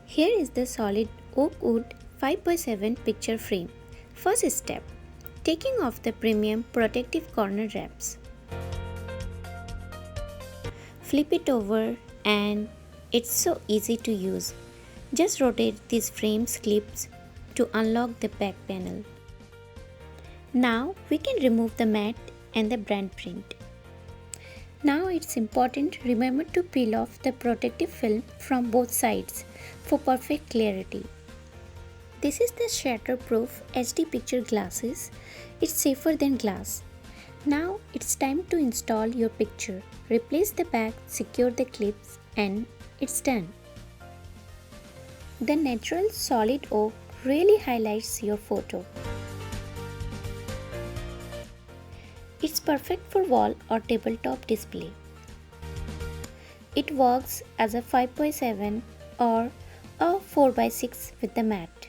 Here is the solid oak wood 5x7 picture frame. First step, taking off the premium protective corner wraps. Flip it over and it's so easy to use. Just rotate these frames clips to unlock the back panel. Now we can remove the mat and the brand print. Now it's important remember to peel off the protective film from both sides for perfect clarity. This is the shatterproof HD picture glasses. It's safer than glass. Now it's time to install your picture. Replace the back, secure the clips and it's done. The natural solid oak really highlights your photo. It's perfect for wall or tabletop display. It works as a 5x7 or a 4x6 with the mat.